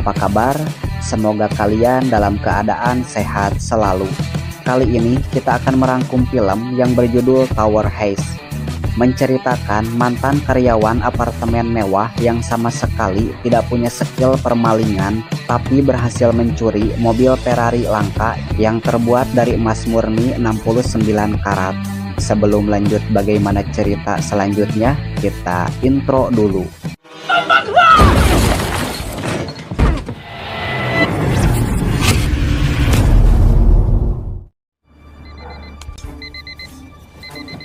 apa kabar? Semoga kalian dalam keadaan sehat selalu. Kali ini kita akan merangkum film yang berjudul Tower Heist, menceritakan mantan karyawan apartemen mewah yang sama sekali tidak punya skill permalingan tapi berhasil mencuri mobil Ferrari langka yang terbuat dari emas murni 69 karat. Sebelum lanjut bagaimana cerita selanjutnya, kita intro dulu.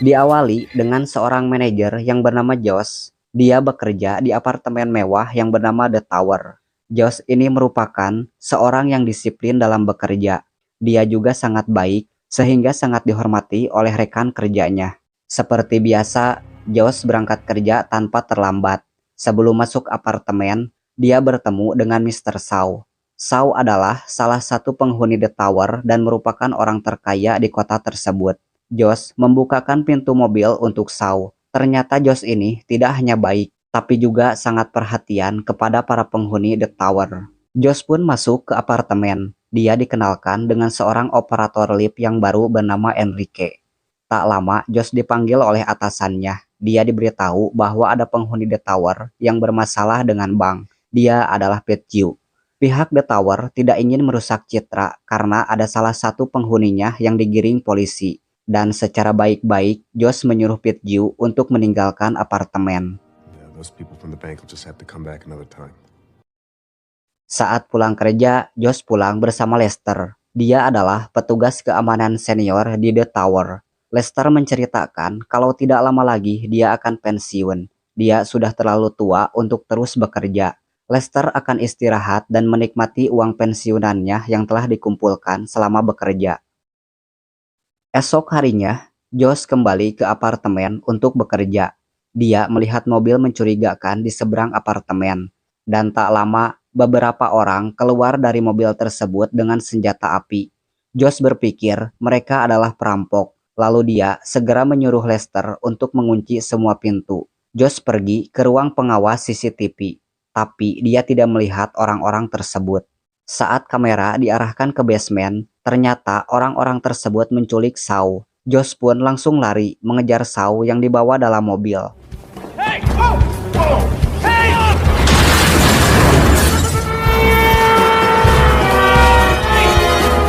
Diawali dengan seorang manajer yang bernama Josh. Dia bekerja di apartemen mewah yang bernama The Tower. Josh ini merupakan seorang yang disiplin dalam bekerja. Dia juga sangat baik, sehingga sangat dihormati oleh rekan kerjanya. Seperti biasa, Josh berangkat kerja tanpa terlambat. Sebelum masuk apartemen, dia bertemu dengan Mr. Shaw. Shaw adalah salah satu penghuni The Tower dan merupakan orang terkaya di kota tersebut. Josh membukakan pintu mobil untuk Shaw. Ternyata Josh ini tidak hanya baik, tapi juga sangat perhatian kepada para penghuni The Tower. Josh pun masuk ke apartemen. Dia dikenalkan dengan seorang operator lift yang baru bernama Enrique. Tak lama, Josh dipanggil oleh atasannya. Dia diberitahu bahwa ada penghuni The Tower yang bermasalah dengan bank. Dia adalah Petju. Pihak The Tower tidak ingin merusak citra karena ada salah satu penghuninya yang digiring polisi. Dan secara baik-baik, Josh menyuruh Petju untuk meninggalkan apartemen. Saat pulang kerja, Josh pulang bersama Lester. Dia adalah petugas keamanan senior di The Tower. Lester menceritakan kalau tidak lama lagi dia akan pensiun. Dia sudah terlalu tua untuk terus bekerja. Lester akan istirahat dan menikmati uang pensiunannya yang telah dikumpulkan selama bekerja. Esok harinya, Josh kembali ke apartemen untuk bekerja. Dia melihat mobil mencurigakan di seberang apartemen. Dan tak lama, beberapa orang keluar dari mobil tersebut dengan senjata api. Josh berpikir mereka adalah perampok. Lalu dia segera menyuruh Lester untuk mengunci semua pintu. Josh pergi ke ruang pengawas CCTV. Tapi dia tidak melihat orang-orang tersebut. Saat kamera diarahkan ke basement, ternyata orang-orang tersebut menculik Shaw. Josh pun langsung lari mengejar Shaw yang dibawa dalam mobil. Hey! Oh! Oh! Hey!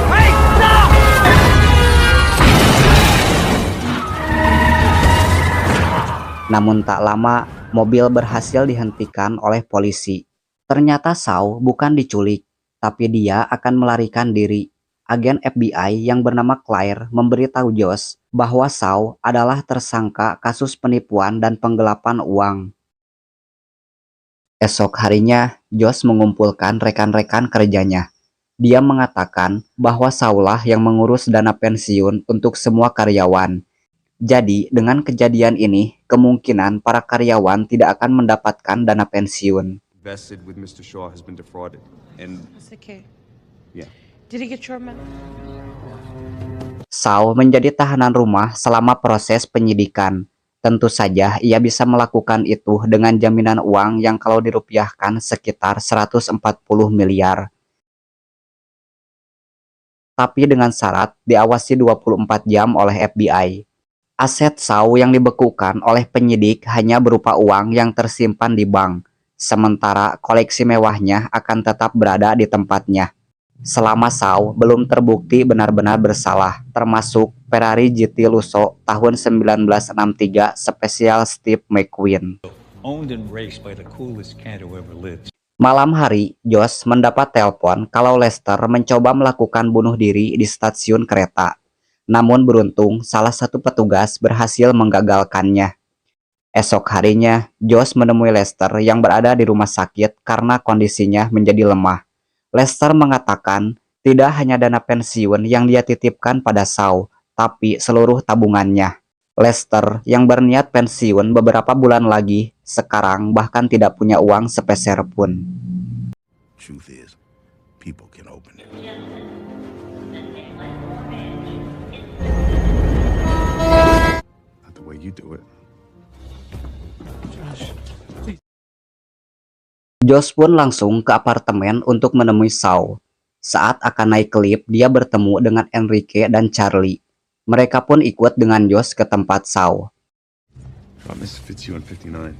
Hey! Stop! Namun tak lama, mobil berhasil dihentikan oleh polisi. Ternyata Shaw bukan diculik, tapi dia akan melarikan diri. Agen FBI yang bernama Claire memberitahu Josh bahwa Shaw adalah tersangka kasus penipuan dan penggelapan uang. Esok harinya, Josh mengumpulkan rekan-rekan kerjanya. Dia mengatakan bahwa Shaw lah yang mengurus dana pensiun untuk semua karyawan. Jadi, dengan kejadian ini, kemungkinan para karyawan tidak akan mendapatkan dana pensiun. Vested with Mr. Shaw has been defrauded, and That's okay. yeah. Did he get your money? Shaw menjadi tahanan rumah selama proses penyidikan. Tentu saja ia bisa melakukan itu dengan jaminan uang yang kalau dirupiahkan sekitar 140 miliar. Tapi dengan syarat diawasi 24 jam oleh FBI. Aset Shaw yang dibekukan oleh penyidik hanya berupa uang yang tersimpan di bank. Sementara koleksi mewahnya akan tetap berada di tempatnya. Selama Shaw belum terbukti benar-benar bersalah, termasuk Ferrari GT Lusso tahun 1963 spesial Steve McQueen. Malam hari, Josh mendapat telepon kalau Lester mencoba melakukan bunuh diri di stasiun kereta. Namun beruntung, salah satu petugas berhasil menggagalkannya. Esok harinya, Josh menemui Lester yang berada di rumah sakit karena kondisinya menjadi lemah. Lester mengatakan tidak hanya dana pensiun yang dia titipkan pada Shaw, tapi seluruh tabungannya. Lester yang berniat pensiun beberapa bulan lagi, sekarang bahkan tidak punya uang sepeser pun. Truth is, people can open it. Not the way you do it. Josh pun langsung ke apartemen untuk menemui Shaw. Saat akan naik ke lift, dia bertemu dengan Enrique dan Charlie. Mereka pun ikut dengan Josh ke tempat Shaw. Promise fits you on 59.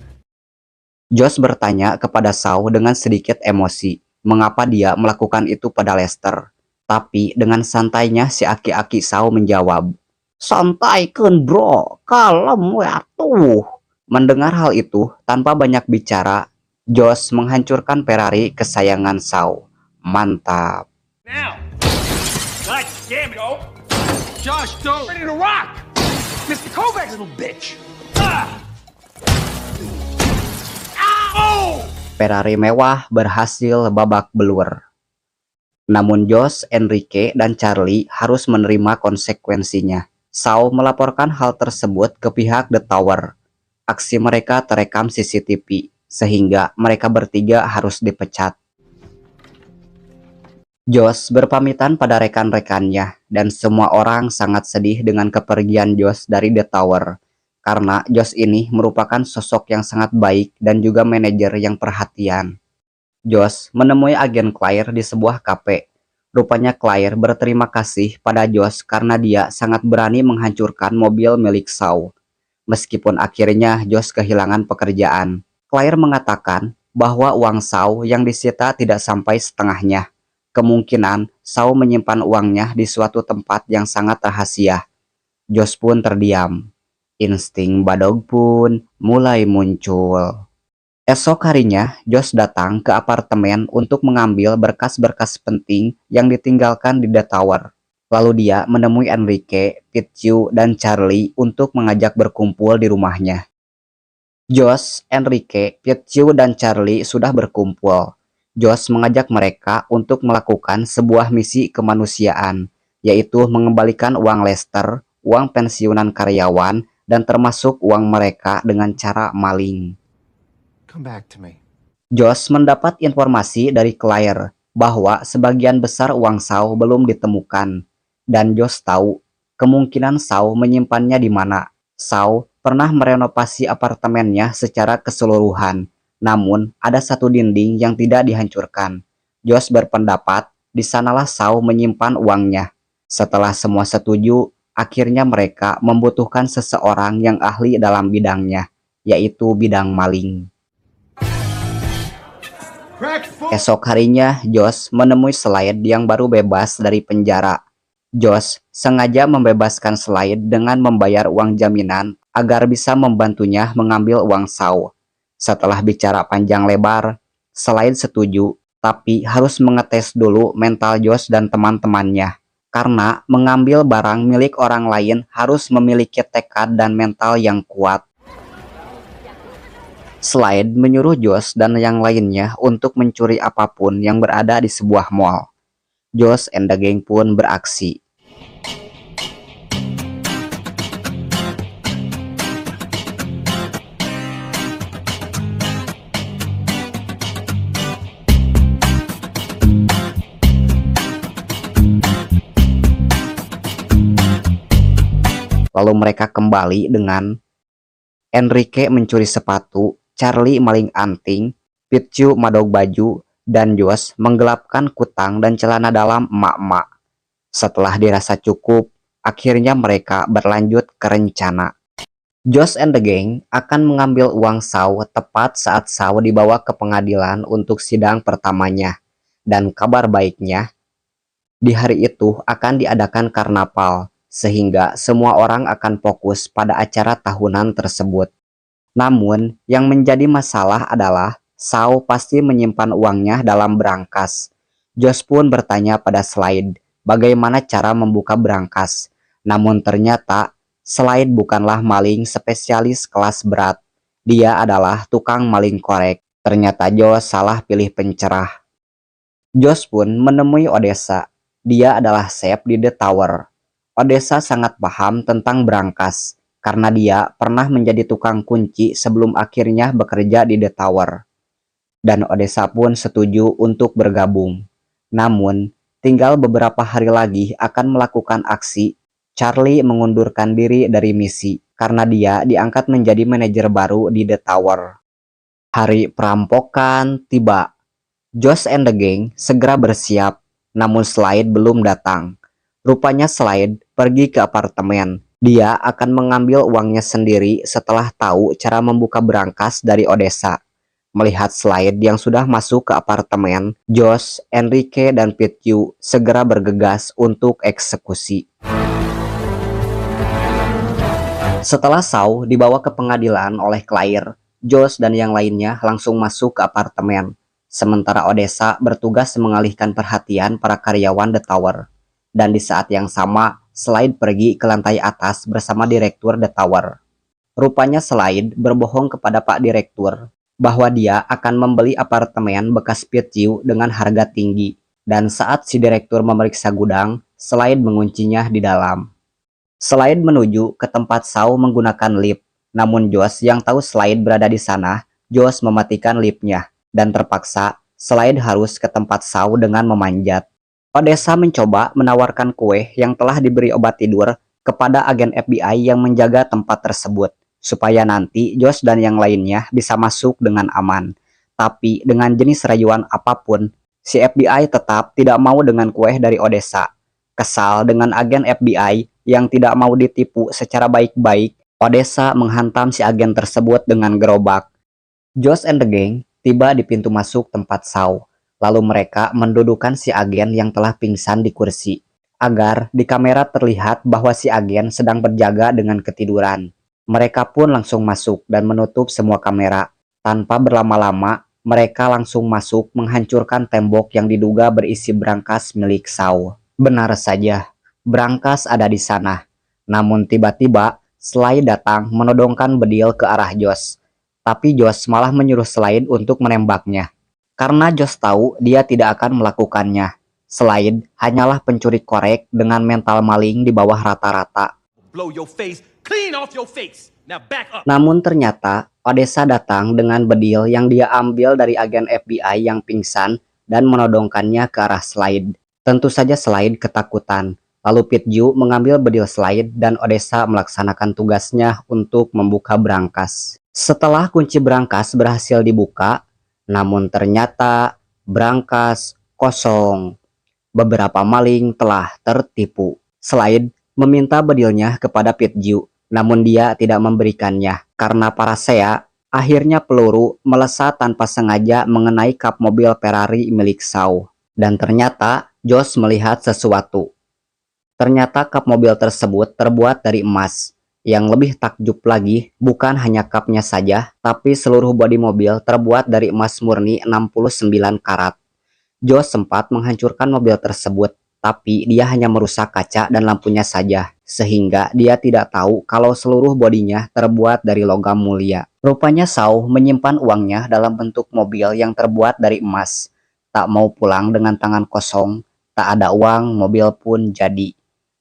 Josh bertanya kepada Shaw dengan sedikit emosi, mengapa dia melakukan itu pada Lester. Tapi dengan santainya si aki-aki Shaw menjawab, "Santaikan bro, kalem ya tuh." Mendengar hal itu, tanpa banyak bicara, Josh menghancurkan Ferrari kesayangan Shaw. Mantap. Now! God damn it! Oh. Josh, don't! Ready to rock! Mr. Kovacs, little bitch! Ah! Ow! Ferrari mewah berhasil babak belur. Namun Josh, Enrique, dan Charlie harus menerima konsekuensinya. Shaw melaporkan hal tersebut ke pihak The Tower. Aksi mereka terekam CCTV, sehingga mereka bertiga harus dipecat. Josh berpamitan pada rekan-rekannya, dan semua orang sangat sedih dengan kepergian Josh dari The Tower. Karena Josh ini merupakan sosok yang sangat baik dan juga manajer yang perhatian. Josh menemui agen Claire di sebuah kafe. Rupanya Claire berterima kasih pada Josh karena dia sangat berani menghancurkan mobil milik Shaw. Meskipun akhirnya Josh kehilangan pekerjaan, Claire mengatakan bahwa uang Shaw yang disita tidak sampai setengahnya. Kemungkinan Shaw menyimpan uangnya di suatu tempat yang sangat rahasia. Josh pun terdiam. Insting badog pun mulai muncul. Esok harinya, Josh datang ke apartemen untuk mengambil berkas-berkas penting yang ditinggalkan di The Tower. Lalu dia menemui Enrique, Pichu, dan Charlie untuk mengajak berkumpul di rumahnya. Josh, Enrique, Pichu, dan Charlie sudah berkumpul. Josh mengajak mereka untuk melakukan sebuah misi kemanusiaan, yaitu mengembalikan uang Lester, uang pensiunan karyawan, dan termasuk uang mereka dengan cara maling. Come back to me. Josh mendapat informasi dari Claire bahwa sebagian besar uang Shaw belum ditemukan, dan Josh tahu kemungkinan Shaw menyimpannya di mana. Shaw pernah merenovasi apartemennya secara keseluruhan, namun ada satu dinding yang tidak dihancurkan. Josh berpendapat di sanalah Shaw menyimpan uangnya. Setelah semua setuju, akhirnya mereka membutuhkan seseorang yang ahli dalam bidangnya, yaitu bidang maling. Esok harinya, Josh menemui Slade yang baru bebas dari penjara. Josh sengaja membebaskan Slade dengan membayar uang jaminan agar bisa membantunya mengambil uang Shaw. Setelah bicara panjang lebar, Slade setuju, tapi harus mengetes dulu mental Josh dan teman-temannya. Karena mengambil barang milik orang lain harus memiliki tekad dan mental yang kuat. Slade menyuruh Josh dan yang lainnya untuk mencuri apapun yang berada di sebuah mall. Josh and the gang pun beraksi. Lalu mereka kembali dengan Enrique mencuri sepatu, Charlie maling anting, Pichu madog baju, dan Josh menggelapkan kutang dan celana dalam emak-emak. Setelah dirasa cukup, akhirnya mereka berlanjut ke rencana. Josh and the gang akan mengambil uang Shaw tepat saat Shaw dibawa ke pengadilan untuk sidang pertamanya. Dan kabar baiknya, di hari itu akan diadakan karnaval, sehingga semua orang akan fokus pada acara tahunan tersebut. Namun, yang menjadi masalah adalah Shaw pasti menyimpan uangnya dalam berangkas. Josh pun bertanya pada Slade bagaimana cara membuka berangkas. Namun ternyata Slade bukanlah maling spesialis kelas berat. Dia adalah tukang maling korek. Ternyata Josh salah pilih pencerah. Josh pun menemui Odessa. Dia adalah chef di The Tower. Odessa sangat paham tentang berangkas, karena dia pernah menjadi tukang kunci sebelum akhirnya bekerja di The Tower. Dan Odessa pun setuju untuk bergabung. Namun, tinggal beberapa hari lagi akan melakukan aksi. Charlie mengundurkan diri dari misi, karena dia diangkat menjadi manajer baru di The Tower. Hari perampokan tiba. Josh and the gang segera bersiap, namun Slade belum datang. Rupanya Slade pergi ke apartemen. Dia akan mengambil uangnya sendiri setelah tahu cara membuka brankas dari Odessa. Melihat Slade yang sudah masuk ke apartemen, Josh, Enrique, dan Pityu segera bergegas untuk eksekusi. Setelah Shaw dibawa ke pengadilan oleh Claire, Josh dan yang lainnya langsung masuk ke apartemen. Sementara Odessa bertugas mengalihkan perhatian para karyawan The Tower. Dan di saat yang sama, Slade pergi ke lantai atas bersama Direktur The Tower. Rupanya Slade berbohong kepada Pak Direktur bahwa dia akan membeli apartemen bekas Pityu dengan harga tinggi. Dan saat si Direktur memeriksa gudang, Slade menguncinya di dalam. Slade menuju ke tempat Shaw menggunakan lift. Namun Josh yang tahu Slade berada di sana, Josh mematikan liftnya. Dan terpaksa, Slade harus ke tempat Shaw dengan memanjat. Odessa mencoba menawarkan kue yang telah diberi obat tidur kepada agen FBI yang menjaga tempat tersebut, supaya nanti Josh dan yang lainnya bisa masuk dengan aman. Tapi dengan jenis rayuan apapun, si FBI tetap tidak mau dengan kue dari Odessa. Kesal dengan agen FBI yang tidak mau ditipu secara baik-baik, Odessa menghantam si agen tersebut dengan gerobak. Josh and the gang tiba di pintu masuk tempat Shaw. Lalu mereka mendudukan si agen yang telah pingsan di kursi, agar di kamera terlihat bahwa si agen sedang berjaga dengan ketiduran. Mereka pun langsung masuk dan menutup semua kamera. Tanpa berlama-lama, mereka langsung masuk menghancurkan tembok yang diduga berisi brankas milik Shaw. Benar saja, brankas ada di sana. Namun tiba-tiba, Slade datang menodongkan bedil ke arah Josh. Tapi Josh malah menyuruh Slade untuk menembaknya. Karena Josh tahu dia tidak akan melakukannya. Slade hanyalah pencuri korek dengan mental maling di bawah rata-rata. Blow your face clean off your face. Now back up. Namun ternyata Odessa datang dengan bedil yang dia ambil dari agen FBI yang pingsan dan menodongkannya ke arah Slade. Tentu saja Slade ketakutan. Lalu Pityu mengambil bedil Slade dan Odessa melaksanakan tugasnya untuk membuka brankas. Setelah kunci brankas berhasil dibuka, namun ternyata brankas kosong. Beberapa maling telah tertipu. Slade meminta bedilnya kepada Pityu, namun dia tidak memberikannya karena parasea. Akhirnya peluru melesat tanpa sengaja mengenai kap mobil Ferrari milik Shaw. Dan ternyata Josh melihat sesuatu. Ternyata kap mobil tersebut terbuat dari emas. Yang lebih takjub lagi, bukan hanya kapnya saja, tapi seluruh bodi mobil terbuat dari emas murni 69 karat. Josh sempat menghancurkan mobil tersebut, tapi dia hanya merusak kaca dan lampunya saja, sehingga dia tidak tahu kalau seluruh bodinya terbuat dari logam mulia. Rupanya Shaw menyimpan uangnya dalam bentuk mobil yang terbuat dari emas. Tak mau pulang dengan tangan kosong, tak ada uang, mobil pun jadi.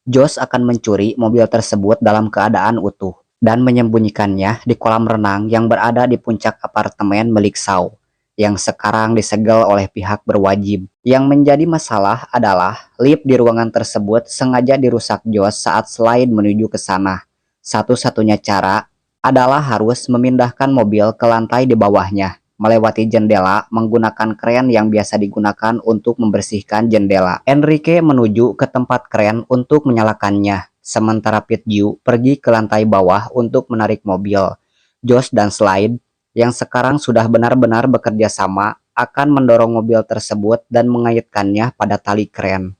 Josh akan mencuri mobil tersebut dalam keadaan utuh dan menyembunyikannya di kolam renang yang berada di puncak apartemen milik Shaw yang sekarang disegel oleh pihak berwajib. Yang menjadi masalah adalah lift di ruangan tersebut sengaja dirusak Josh saat Slade menuju ke sana. Satu-satunya cara adalah harus memindahkan mobil ke lantai di bawahnya, melewati jendela menggunakan kren yang biasa digunakan untuk membersihkan jendela. Enrique menuju ke tempat kren untuk menyalakannya, sementara Pityu pergi ke lantai bawah untuk menarik mobil. Josh dan Slade, yang sekarang sudah benar-benar bekerja sama, akan mendorong mobil tersebut dan mengaitkannya pada tali kren.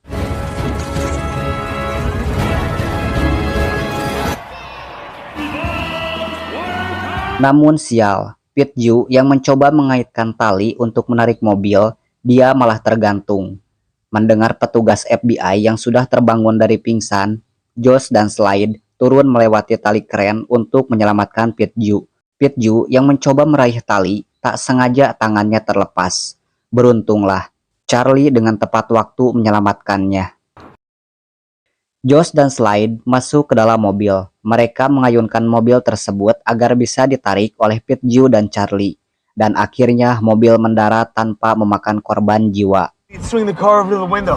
Namun sial, Pityu yang mencoba mengaitkan tali untuk menarik mobil, dia malah tergantung. Mendengar petugas FBI yang sudah terbangun dari pingsan, Josh dan Slade turun melewati tali kren untuk menyelamatkan Pityu. Pityu yang mencoba meraih tali, tak sengaja tangannya terlepas. Beruntunglah, Charlie dengan tepat waktu menyelamatkannya. Josh dan Slade masuk ke dalam mobil. Mereka mengayunkan mobil tersebut agar bisa ditarik oleh Pityu dan Charlie. Dan akhirnya mobil mendarat tanpa memakan korban jiwa. Swing the car over to the window.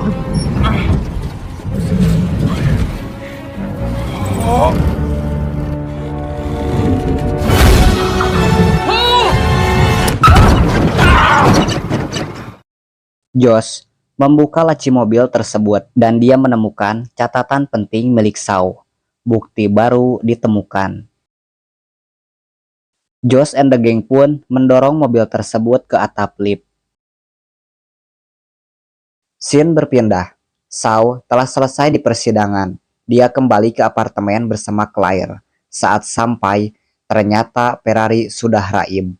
Josh membuka laci mobil tersebut dan dia menemukan catatan penting milik Shaw. Bukti baru ditemukan. Josh and the gang pun mendorong mobil tersebut ke atap lift. Scene berpindah. Shaw telah selesai di persidangan. Dia kembali ke apartemen bersama Claire. Saat sampai, ternyata Ferrari sudah raib.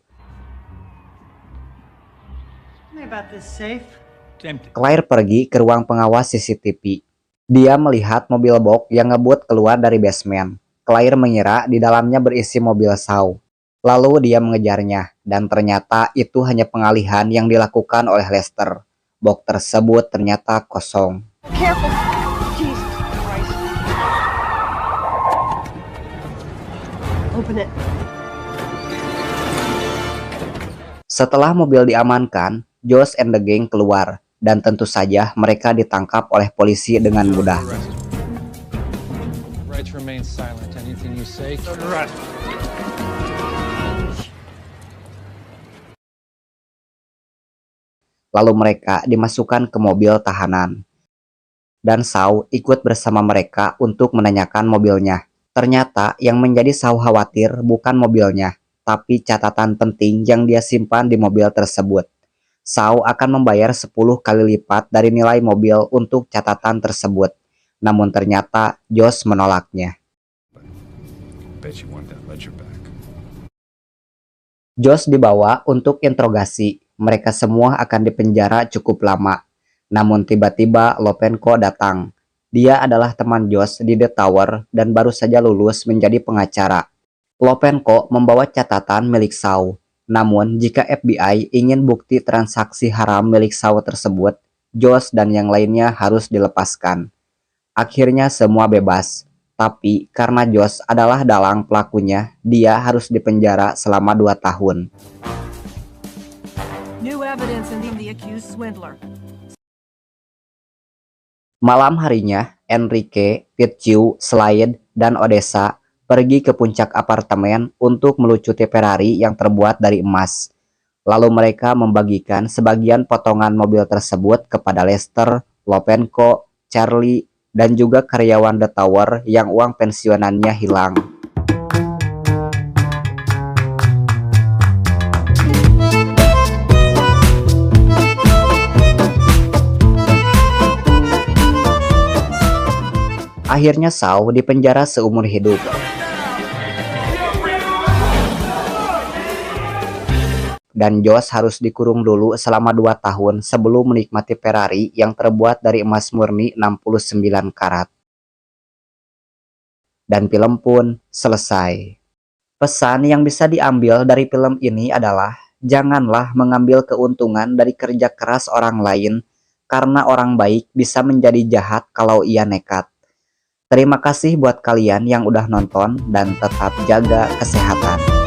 Claire pergi ke ruang pengawas CCTV. Dia melihat mobil box yang ngebut keluar dari basement. Claire mengira di dalamnya berisi mobil Shaw. Lalu dia mengejarnya, dan ternyata itu hanya pengalihan yang dilakukan oleh Lester. Box tersebut ternyata kosong. Careful. Jesus Christ. Open it. Setelah mobil diamankan, Josh and the gang keluar, dan tentu saja mereka ditangkap oleh polisi dengan mudah. Right to remain silent. Anything you say. Lalu mereka dimasukkan ke mobil tahanan. Dan Shaw ikut bersama mereka untuk menanyakan mobilnya. Ternyata yang menjadi Shaw khawatir bukan mobilnya, tapi catatan penting yang dia simpan di mobil tersebut. Shaw akan membayar 10 kali lipat dari nilai mobil untuk catatan tersebut. Namun ternyata Josh menolaknya. Bet you want that ledger back. Josh dibawa untuk interogasi. Mereka semua akan dipenjara cukup lama. Namun tiba-tiba Lopenko datang. Dia adalah teman Josh di The Tower dan baru saja lulus menjadi pengacara. Lopenko membawa catatan milik Shaw. Namun, jika FBI ingin bukti transaksi haram milik Shaw tersebut, Josh dan yang lainnya harus dilepaskan. Akhirnya semua bebas. Tapi, karena Josh adalah dalang pelakunya, dia harus dipenjara selama 2 tahun. New evidence in the accused swindler. Malam harinya, Enrique, Pichu, Slade, dan Odessa pergi ke puncak apartemen untuk melucuti Ferrari yang terbuat dari emas. Lalu mereka membagikan sebagian potongan mobil tersebut kepada Lester, Lopenko, Charlie, dan juga karyawan The Tower yang uang pensiunannya hilang. Akhirnya Shaw dipenjara seumur hidup. Dan Josh harus dikurung dulu selama 2 tahun sebelum menikmati Ferrari yang terbuat dari emas murni 69 karat. Dan film pun selesai. Pesan yang bisa diambil dari film ini adalah janganlah mengambil keuntungan dari kerja keras orang lain karena orang baik bisa menjadi jahat kalau ia nekat. Terima kasih buat kalian yang udah nonton dan tetap jaga kesehatan.